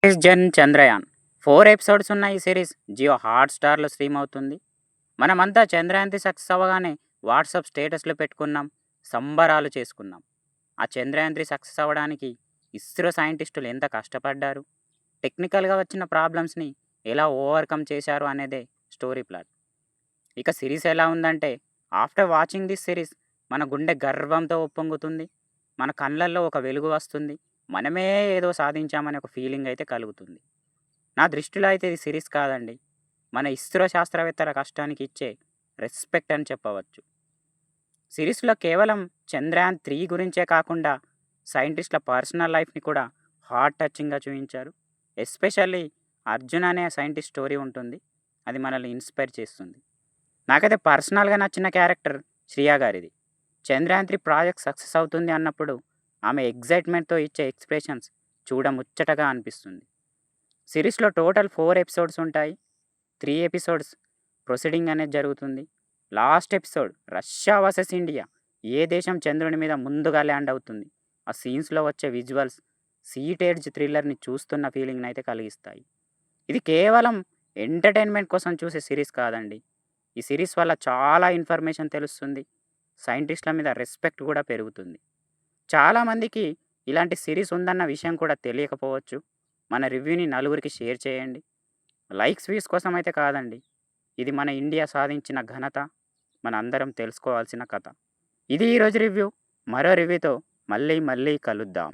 Space Jan Chandrayaan 4 episodes ఉన్న ఈ series Jio హాట్‌స్టార్‌లో stream అవుతుంది. మనమంతా చంద్రయాన్ సక్సెస్ అవ్వగానే వాట్సాప్ స్టేటస్‌లు పెట్టుకున్నాం. సంబరాలు చేసుకున్నాం. ఆ చంద్రయాన్ 3 సక్సెస్ అవ్వడానికి ఇస్రో సైంటిస్టులు ఎంత కష్టపడ్డారు? టెక్నికల్‌గా వచ్చిన ప్రాబ్లమ్స్‌ని ఎలా ఓవర్‌కమ్ చేశారు అనేదే స్టోరీ ప్లాట్. ఇక సిరీస్ ఎలా ఉందంటే ఆఫ్టర్ వాచింగ్ దిస్ సిరీస్ మన గుండె గర్వంతో ఉప్పొంగుతుంది. మన కళ్ళల్లో ఒక వెలుగు వస్తుంది. మనమే ఏదో సాధించామనే ఒక ఫీలింగ్ అయితే కలుగుతుంది. నా దృష్టిలో అయితే ఇది సిరీస్ కాదండి. మన ఇస్రో శాస్త్రవేత్తల కష్టానికి ఇచ్చే రెస్పెక్ట్ అని చెప్పవచ్చు. సిరీస్‌లో కేవలం చంద్రయాన్ 3 గురించే కాకుండా సైంటిస్ట్‌ల పర్సనల్ లైఫ్‌ని కూడా హార్ట్ టచింగ్‌గా చూయించారు. ఎస్పెషల్లీ అర్జున్ అనే సైంటిస్ట్ స్టోరీ ఉంటుంది. అది మనల్ని ఇన్స్పైర్ చేస్తుంది. నాకైతే పర్సనల్‌గా నచ్చిన క్యారెక్టర్ శ్రియ గారిది. చంద్రయాన్ 3 ప్రాజెక్ట్ సక్సెస్ అవుతుంది అన్నప్పుడు ఆమె ఎక్సైట్‌మెంట్‌తో ఇచ్చే ఎక్స్‌ప్రెషన్స్ చూడముచ్చటగా అనిపిస్తుంది. సిరీస్‌లో టోటల్ 4 ఎపిసోడ్స్ ఉంటాయి. 3 ఎపిసోడ్స్ ప్రొసీడింగ్ అనేది జరుగుతుంది. Last episode Russia versus India. ఏ దేశం చంద్రుని మీద ముందుగా ల్యాండ్ అవుతుంది. ఆ సీన్స్‌లో వచ్చే విజువల్స్ సీట్ ఎడ్జ్ థ్రిల్లర్‌ని చూస్తున్న ఫీలింగ్‌నైతే కలిగిస్తాయి. ఇది కేవలం ఎంటర్‌టైన్‌మెంట్ కోసం చూసే సిరీస్ కాదండి. ఈ సిరీస్ వల్ల చాలా ఇన్ఫర్మేషన్ తెలుస్తుంది. సైంటిస్ట్‌ల మీద రెస్పెక్ట్ కూడా పెరుగుతుంది. చాలామందికి ఇలాంటి సిరీస్ ఉందన్న విషయం కూడా తెలియకపోవచ్చు. మన రివ్యూని నలుగురికి షేర్ చేయండి. లైక్స్, వ్యూస్ కోసం అయితే కాదండి. ఇది మన ఇండియా సాధించిన ఘనత. మన అందరం తెలుసుకోవాల్సిన కథ. ఇది ఈరోజు రివ్యూ. మరో రివ్యూతో మళ్ళీ కలుద్దాం.